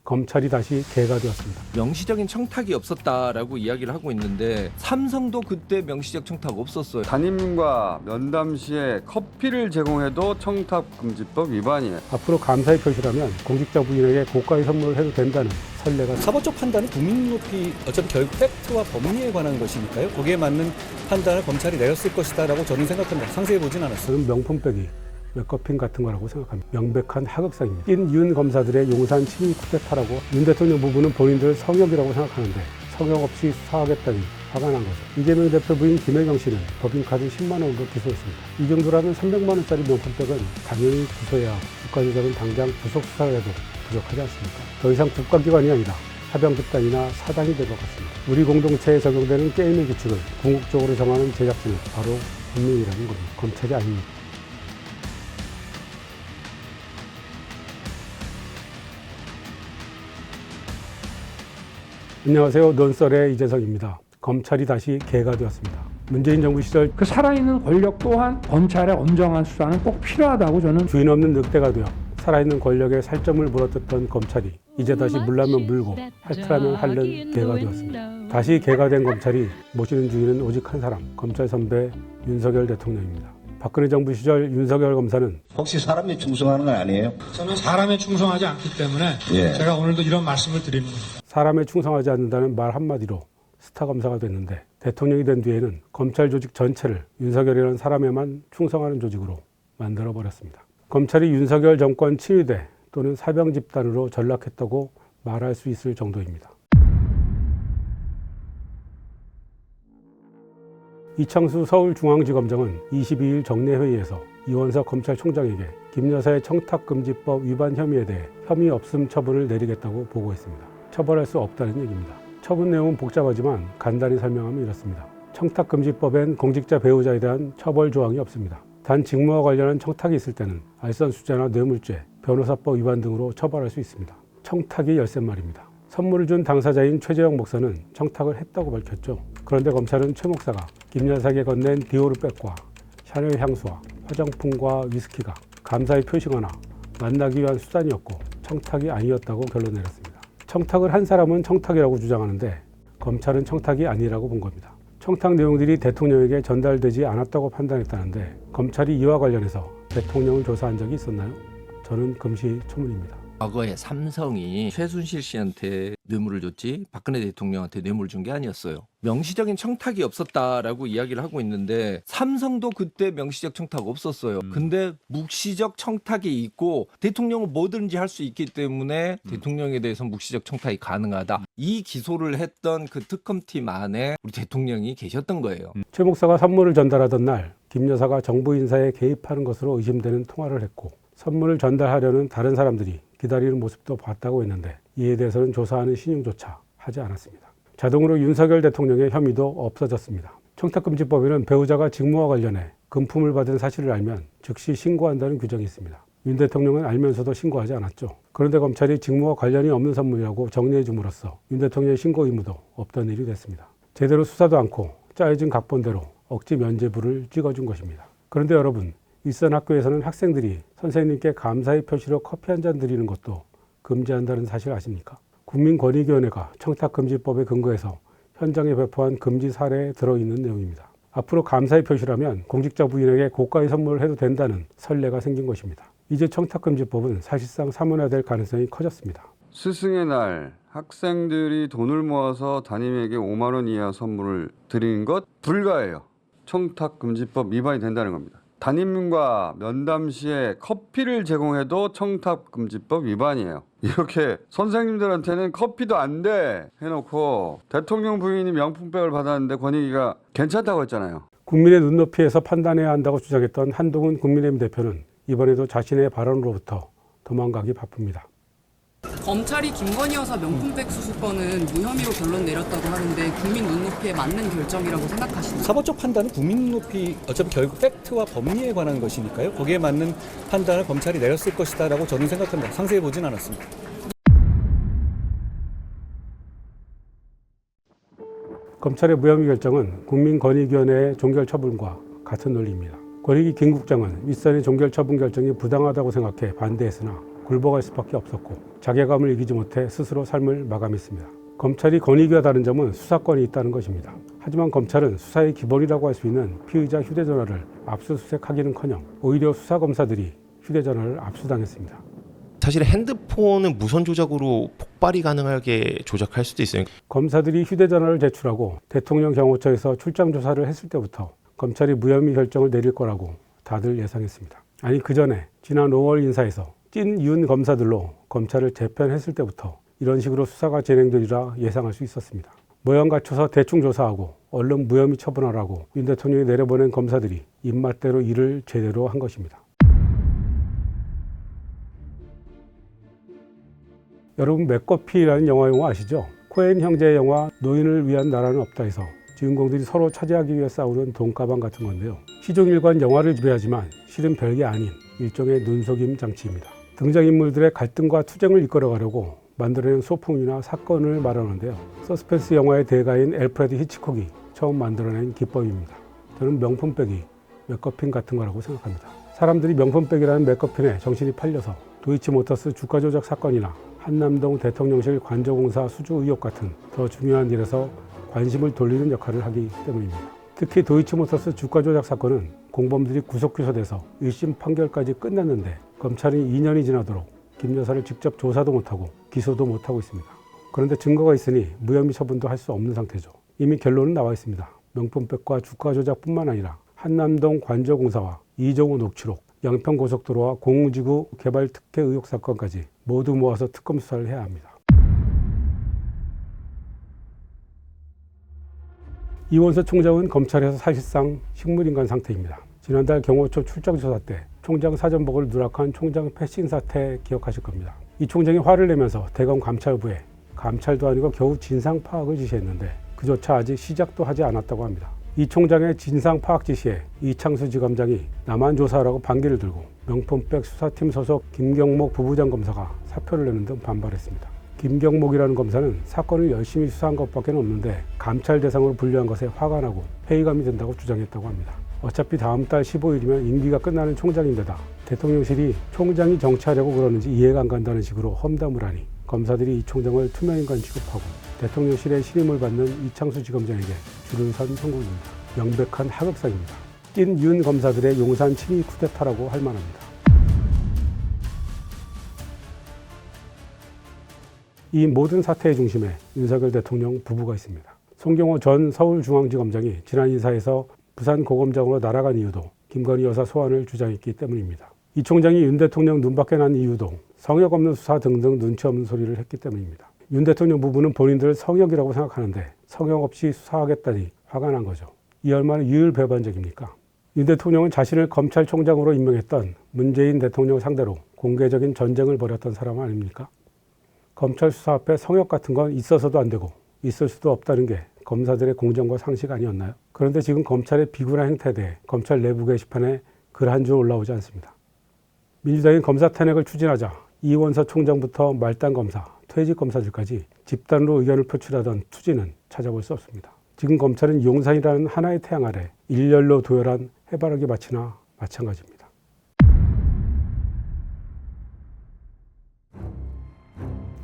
검찰이 다시 개가 되었습니다. 명시적인 청탁이 없었다라고 이야기를 하고 있는데 삼성도 그때 명시적 청탁 없었어요. 담임과 면담 시에 커피를 제공해도 청탁금지법 위반이에요. 앞으로 감사의 표시라면 공직자 부인에게 고가의 선물을 해도 된다는 선례가 사법적 판단은 국민 눈높이 어차피 결국 팩트와 법리에 관한 것이니까요. 거기에 맞는 판단을 검찰이 내렸을 것이다라고 저는 생각합니다. 상세히 보진 않았어요. 저는 명품백이 메커핀 같은 거라고 생각합니다. 명백한 하극상입니다. 윤 검사들의 용산 친위 쿠데타라고 윤 대통령 부부는 본인들 성역이라고 생각하는데 성역 없이 수사하겠다니 화가 난 거죠. 이재명 대표 부인 김혜경 씨는 법인카드 10만 원으로 기소했습니다. 이 정도라면 300만 원짜리 명품백은 당연히 기소해야 국가조작은 당장 구속 수사를 해도 부족하지 않습니까? 더 이상 국가기관이 아니라 사병 집단이나 사단이 될 것 같습니다. 우리 공동체에 적용되는 게임의 규칙을 궁극적으로 정하는 제작진은 바로 국민이라는 겁니다. 검찰이 아닙니다. 안녕하세요. 논설의 이재성입니다. 검찰이 다시 개가 되었습니다. 문재인 정부 시절 그 살아있는 권력 또한 검찰의 엄정한 수사는 꼭 필요하다고 저는 주인 없는 늑대가 되어 살아있는 권력의 살점을 물어뜯던 검찰이 이제 다시 물라면 물고 핥으라면 핥는 개가 되었습니다. 다시 개가 된 검찰이 모시는 주인은 오직 한 사람, 검찰 선배 윤석열 대통령입니다. 박근혜 정부 시절 윤석열 검사는 혹시 사람에 충성하는 건 아니에요? 저는 사람에 충성하지 않기 때문에 제가 오늘도 이런 말씀을 드립니다. 사람에 충성하지 않는다는 말 한마디로 스타 검사가 됐는데 대통령이 된 뒤에는 검찰 조직 전체를 윤석열이라는 사람에만 충성하는 조직으로 만들어버렸습니다. 검찰이 윤석열 정권 친위대 또는 사병 집단으로 전락했다고 말할 수 있을 정도입니다. 이창수 서울중앙지검장은 22일 정례회의에서 이원석 검찰총장에게 김 여사의 청탁금지법 위반 혐의에 대해 혐의 없음 처분을 내리겠다고 보고했습니다. 처벌할 수 없다는 얘기입니다. 처분 내용은 복잡하지만 간단히 설명하면 이렇습니다. 청탁금지법엔 공직자 배우자에 대한 처벌 조항이 없습니다. 단 직무와 관련한 청탁이 있을 때는 알선수재나 뇌물죄, 변호사법 위반 등으로 처벌할 수 있습니다. 청탁이 열쇠말입니다. 선물을 준 당사자인 최재형 목사는 청탁을 했다고 밝혔죠. 그런데 검찰은 최 목사가 김 여사에게 건넨 디오르백과 샤넬 향수와 화장품과 위스키가 감사의 표시거나 만나기 위한 수단이었고 청탁이 아니었다고 결론 내렸습니다. 청탁을 한 사람은 청탁이라고 주장하는데 검찰은 청탁이 아니라고 본 겁니다. 청탁 내용들이 대통령에게 전달되지 않았다고 판단했다는데 검찰이 이와 관련해서 대통령을 조사한 적이 있었나요? 저는 금시초문입니다. 과거에 삼성이 최순실 씨한테 뇌물을 줬지 박근혜 대통령한테 뇌물 준 게 아니었어요. 명시적인 청탁이 없었다라고 이야기를 하고 있는데 삼성도 그때 명시적 청탁 없었어요. 근데 묵시적 청탁이 있고 대통령은 뭐든지 할 수 있기 때문에 대통령에 대해서 묵시적 청탁이 가능하다. 이 기소를 했던 그 특검팀 안에 우리 대통령이 계셨던 거예요. 최 목사가 선물을 전달하던 날 김 여사가 정부 인사에 개입하는 것으로 의심되는 통화를 했고 선물을 전달하려는 다른 사람들이 기다리는 모습도 봤다고 했는데 이에 대해서는 조사하는 신용조차 하지 않았습니다. 자동으로 윤석열 대통령의 혐의도 없어졌습니다. 청탁금지법에는 배우자가 직무와 관련해 금품을 받은 사실을 알면 즉시 신고한다는 규정이 있습니다. 윤 대통령은 알면서도 신고하지 않았죠. 그런데 검찰이 직무와 관련이 없는 선물이라고 정리해 줌으로써 윤 대통령의 신고 의무도 없던 일이 됐습니다. 제대로 수사도 않고 짜여진 각본대로 억지 면죄부를 찍어준 것입니다. 그런데 여러분, 윗선 학교에서는 학생들이 선생님께 감사의 표시로 커피 한 잔 드리는 것도 금지한다는 사실 아십니까? 국민권익위원회가 청탁금지법에 근거해서 현장에 배포한 금지 사례에 들어있는 내용입니다. 앞으로 감사의 표시라면 공직자 부인에게 고가의 선물을 해도 된다는 선례가 생긴 것입니다. 이제 청탁금지법은 사실상 사문화될 가능성이 커졌습니다. 스승의 날 학생들이 돈을 모아서 담임에게 5만 원 이하 선물을 드리는 것 불가해요. 청탁금지법 위반이 된다는 겁니다. 담임과 면담 시에 커피를 제공해도 청탁금지법 위반이에요. 이렇게 선생님들한테는 커피도 안 돼 해놓고 대통령 부인이 명품백을 받았는데 권익위가 괜찮다고 했잖아요. 국민의 눈높이에서 판단해야 한다고 주장했던 한동훈 국민의힘 대표는 이번에도 자신의 발언으로부터 도망가기 바쁩니다. 검찰이 김건희 여사 명품백 수수권은 무혐의로 결론 내렸다고 하는데 국민 눈높이에 맞는 결정이라고 생각하시나요? 사법적 판단은 국민 눈높이 어차피 결국 팩트와 법리에 관한 것이니까요. 거기에 맞는 판단을 검찰이 내렸을 것이다라고 저는 생각합니다. 상세히 보진 않았습니다. 검찰의 무혐의 결정은 국민권익위원회의 종결처분과 같은 논리입니다. 권익위 김 국장은 윗선의 종결처분 결정이 부당하다고 생각해 반대했으나 굴복할 수밖에 없었고 자괴감을 이기지 못해 스스로 삶을 마감했습니다. 검찰이 권익위와 다른 점은 수사권이 있다는 것입니다. 하지만 검찰은 수사의 기본이라고 할 수 있는 피의자 휴대전화를 압수수색하기는커녕 오히려 수사검사들이 휴대전화를 압수당했습니다. 사실 핸드폰은 무선 조작으로 폭발이 가능하게 조작할 수도 있어요. 검사들이 휴대전화를 제출하고 대통령 경호처에서 출장 조사를 했을 때부터 검찰이 무혐의 결정을 내릴 거라고 다들 예상했습니다. 아니 그 전에 지난 5월 인사에서 찐 윤 검사들로 검찰을 재편했을 때부터 이런 식으로 수사가 진행되리라 예상할 수 있었습니다. 모양 갖춰서 대충 조사하고 얼른 무혐의 처분하라고 윤 대통령이 내려보낸 검사들이 입맛대로 일을 제대로 한 것입니다. 여러분 맥커피라는 영화 용어 아시죠? 코엔 형제의 영화 노인을 위한 나라는 없다에서 주인공들이 서로 차지하기 위해 싸우는 돈가방 같은 건데요. 시종일관 영화를 지배하지만 실은 별게 아닌 일종의 눈속임 장치입니다. 등장인물들의 갈등과 투쟁을 이끌어가려고 만들어낸 소품이나 사건을 말하는데요. 서스펜스 영화의 대가인 알프레드 히치콕이 처음 만들어낸 기법입니다. 저는 명품백이 맥커핀 같은 거라고 생각합니다. 사람들이 명품백이라는 맥커핀에 정신이 팔려서 도이치모터스 주가 조작 사건이나 한남동 대통령실 관저공사 수주 의혹 같은 더 중요한 일에서 관심을 돌리는 역할을 하기 때문입니다. 특히 도이치모터스 주가 조작 사건은 공범들이 구속 기소돼서 1심 판결까지 끝났는데 검찰이 2년이 지나도록 김 여사를 직접 조사도 못하고 기소도 못하고 있습니다. 그런데 증거가 있으니 무혐의 처분도 할 수 없는 상태죠. 이미 결론은 나와 있습니다. 명품백과 주가 조작뿐만 아니라 한남동 관저공사와 이종우 녹취록, 양평고속도로와 공무지구 개발 특혜 의혹 사건까지 모두 모아서 특검 수사를 해야 합니다. 이원서 총장은 검찰에서 사실상 식물인간 상태입니다. 지난달 경호처 출장 조사 때 총장 사전복을 누락한 총장 패싱 사태 기억하실 겁니다. 이 총장이 화를 내면서 대검 감찰부에 감찰도 아니고 겨우 진상 파악을 지시했는데 그조차 아직 시작도 하지 않았다고 합니다. 이 총장의 진상 파악 지시에 이창수 지검장이 나만 조사하라고 반기를 들고 명품백 수사팀 소속 김경목 부부장 검사가 사표를 내는 등 반발했습니다. 김경목이라는 검사는 사건을 열심히 수사한 것밖에 없는데 감찰 대상으로 분류한 것에 화가 나고 회의감이 든다고 주장했다고 합니다. 어차피 다음 달 15일이면 임기가 끝나는 총장인데다 대통령실이 총장이 정치하려고 그러는지 이해가 안 간다는 식으로 험담을 하니 검사들이 이 총장을 투명인간 취급하고 대통령실의 신임을 받는 이창수 지검장에게 줄을 선 형국입니다. 명백한 하극상입니다. 찐 윤 검사들의 용산 친위 쿠데타라고 할 만합니다. 이 모든 사태의 중심에 윤석열 대통령 부부가 있습니다. 송경호 전 서울중앙지검장이 지난 인사에서 부산고검장으로 날아간 이유도 김건희 여사 소환을 주장했기 때문입니다. 이 총장이 윤 대통령 눈밖에 난 이유도 성역 없는 수사 등등 눈치 없는 소리를 했기 때문입니다. 윤 대통령 부부는 본인들을 성역이라고 생각하는데 성역 없이 수사하겠다니 화가 난 거죠. 이 얼마나 유율배반적입니까? 윤 대통령은 자신을 검찰총장으로 임명했던 문재인 대통령 상대로 공개적인 전쟁을 벌였던 사람 아닙니까? 검찰 수사 앞에 성역 같은 건 있어서도 안 되고 있을 수도 없다는 게 검사들의 공정과 상식 아니었나요? 그런데 지금 검찰의 비굴한 행태에 대해 검찰 내부 게시판에 글 한 줄 올라오지 않습니다. 민주당이 검사 탄핵을 추진하자 이원서 총장부터 말단 검사, 퇴직 검사들까지 집단으로 의견을 표출하던 투지는 찾아볼 수 없습니다. 지금 검찰은 용산이라는 하나의 태양 아래 일렬로 도열한 해바라기 밭이나 마찬가지입니다.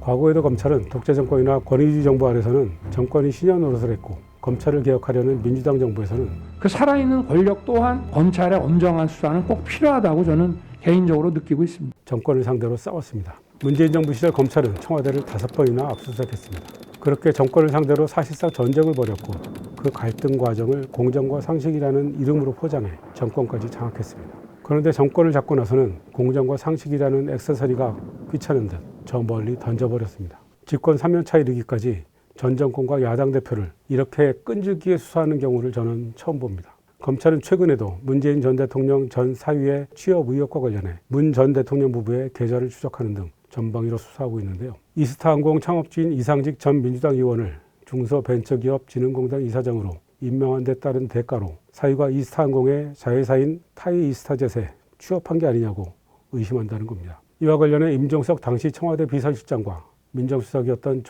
과거에도 검찰은 독재 정권이나 권위주의 정부 아래서는 정권이 신현 노릇을 했고 검찰을 개혁하려는 민주당 정부에서는 그 살아있는 권력 또한 검찰의 엄정한 수사는 꼭 필요하다고 저는 개인적으로 느끼고 있습니다. 정권을 상대로 싸웠습니다. 문재인 정부 시절 검찰은 청와대를 5번이나 압수수색했습니다. 그렇게 정권을 상대로 사실상 전쟁을 벌였고 그 갈등 과정을 공정과 상식이라는 이름으로 포장해 정권까지 장악했습니다. 그런데 정권을 잡고 나서는 공정과 상식이라는 액세서리가 귀찮은 듯 저 멀리 던져버렸습니다. 집권 3년차 이르기까지 전 정권과 야당 대표를 이렇게 끈질기게 수사하는 경우를 저는 처음 봅니다. 검찰은 최근에도 문재인 전 대통령 전 사위의 취업 의혹과 관련해 문 전 대통령 부부의 계좌를 추적하는 등 전방위로 수사하고 있는데요. 이스타항공 창업주인 이상직 전 민주당 의원을 중소벤처기업진흥공단 이사장으로 임명한 데 따른 대가로 사위가 이스타항공의 자회사인 타이이스타젯에 취업한 게 아니냐고 의심한다는 겁니다. 이와 관련해 임종석 당시 청와대 비서실장과 민정수석이었던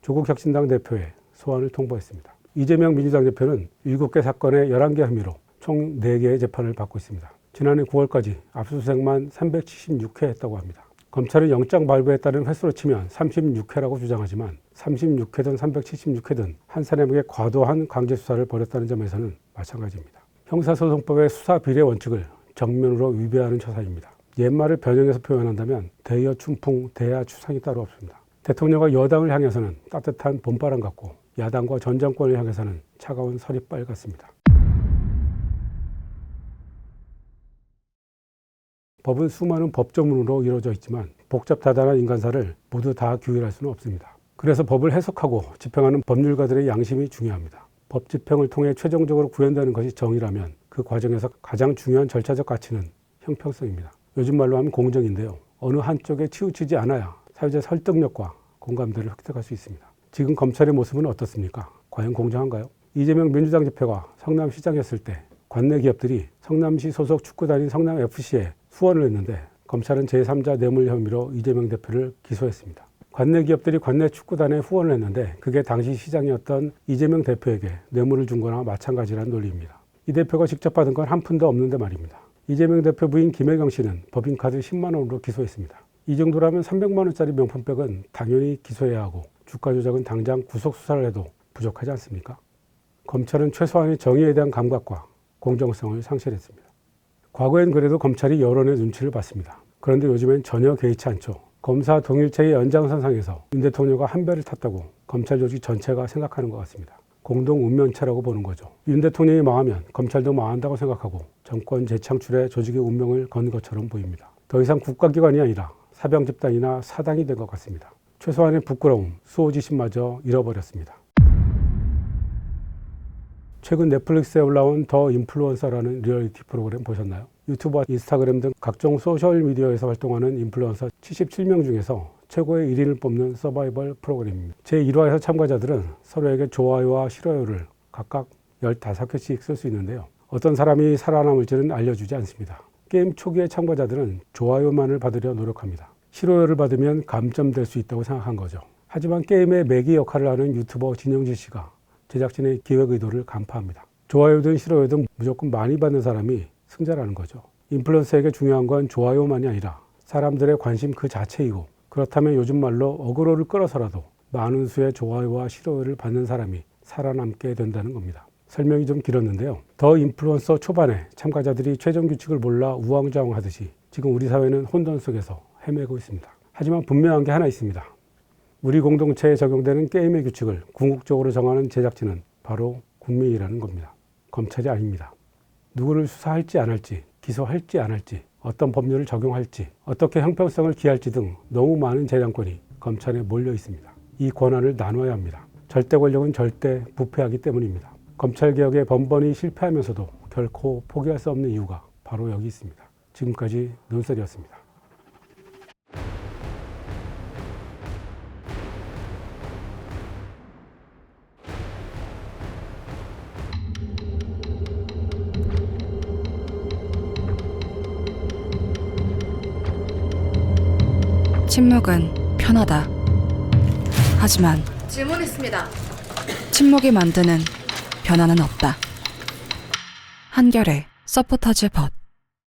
조국혁신당 대표의 소환을 통보했습니다. 이재명 민주당 대표는 7개 사건의 11개 혐의로 총 4개의 재판을 받고 있습니다. 지난해 9월까지 압수수색만 376회 했다고 합니다. 검찰은 영장 발부에 따른 횟수로 치면 36회라고 주장하지만 36회든 376회든 한 사람에게 과도한 강제 수사를 벌였다는 점에서는 마찬가지입니다. 형사소송법의 수사 비례 원칙을 정면으로 위배하는 처사입니다. 옛말을 변형해서 표현한다면 대여 춘풍, 대야 추상이 따로 없습니다. 대통령과 여당을 향해서는 따뜻한 봄바람 같고 야당과 전 정권을 향해서는 차가운 서리빨 같습니다. 법은 수많은 법조문으로 이루어져 있지만 복잡다단한 인간사를 모두 다 규율할 수는 없습니다. 그래서 법을 해석하고 집행하는 법률가들의 양심이 중요합니다. 법 집행을 통해 최종적으로 구현되는 것이 정의라면 그 과정에서 가장 중요한 절차적 가치는 형평성입니다. 요즘 말로 하면 공정인데요. 어느 한쪽에 치우치지 않아야 사회적 설득력과 공감대를 획득할 수 있습니다. 지금 검찰의 모습은 어떻습니까? 과연 공정한가요? 이재명 민주당 집회가 성남시장이었을 때 관내 기업들이 성남시 소속 축구단인 성남FC에 후원을 했는데 검찰은 제3자 뇌물 혐의로 이재명 대표를 기소했습니다. 관내 기업들이 관내 축구단에 후원을 했는데 그게 당시 시장이었던 이재명 대표에게 뇌물을 준 거나 마찬가지라는 논리입니다. 이 대표가 직접 받은 건 한 푼도 없는데 말입니다. 이재명 대표 부인 김혜경 씨는 법인카드 10만 원으로 기소했습니다. 이 정도라면 300만 원짜리 명품백은 당연히 기소해야 하고 주가 조작은 당장 구속 수사를 해도 부족하지 않습니까? 검찰은 최소한의 정의에 대한 감각과 공정성을 상실했습니다. 과거엔 그래도 검찰이 여론의 눈치를 봤습니다. 그런데 요즘엔 전혀 개의치 않죠. 검사 동일체의 연장선상에서 윤 대통령과 한 배를 탔다고 검찰 조직 전체가 생각하는 것 같습니다. 공동 운명체라고 보는 거죠. 윤 대통령이 망하면 검찰도 망한다고 생각하고 정권 재창출에 조직의 운명을 건 것처럼 보입니다. 더 이상 국가기관이 아니라 사병 집단이나 사당이 된 것 같습니다. 최소한의 부끄러움, 수호지심마저 잃어버렸습니다. 최근 넷플릭스에 올라온 더 인플루언서라는 리얼리티 프로그램 보셨나요? 유튜브와 인스타그램 등 각종 소셜미디어에서 활동하는 인플루언서 77명 중에서 최고의 1인을 뽑는 서바이벌 프로그램입니다. 제1화에서 참가자들은 서로에게 좋아요와 싫어요를 각각 15개씩 쓸 수 있는데요. 어떤 사람이 살아남을지는 알려주지 않습니다. 게임 초기의 참가자들은 좋아요만을 받으려 노력합니다. 싫어요를 받으면 감점될 수 있다고 생각한 거죠. 하지만 게임의 매기 역할을 하는 유튜버 진영진 씨가 제작진의 기획 의도를 간파합니다. 좋아요든 싫어요든 무조건 많이 받는 사람이 승자라는 거죠. 인플루언서에게 중요한 건 좋아요만이 아니라 사람들의 관심 그 자체이고, 그렇다면 요즘 말로 어그로를 끌어서라도 많은 수의 좋아요와 싫어요를 받는 사람이 살아남게 된다는 겁니다. 설명이 좀 길었는데요. 더 인플루언서 초반에 참가자들이 최종 규칙을 몰라 우왕좌왕하듯이 지금 우리 사회는 혼돈 속에서 헤매고 있습니다. 하지만 분명한 게 하나 있습니다. 우리 공동체에 적용되는 게임의 규칙을 궁극적으로 정하는 제작진은 바로 국민이라는 겁니다. 검찰이 아닙니다. 누구를 수사할지 안 할지, 기소할지 안 할지, 어떤 법률을 적용할지, 어떻게 형평성을 기할지 등 너무 많은 재량권이 검찰에 몰려 있습니다. 이 권한을 나눠야 합니다. 절대 권력은 절대 부패하기 때문입니다. 검찰개혁에 번번이 실패하면서도 결코 포기할 수 없는 이유가 바로 여기 있습니다. 지금까지 논설이었습니다. 침묵은 편하다. 하지만 질문 있습니다. 침묵이 만드는 변화는 없다. 한결의 서포터즈 벗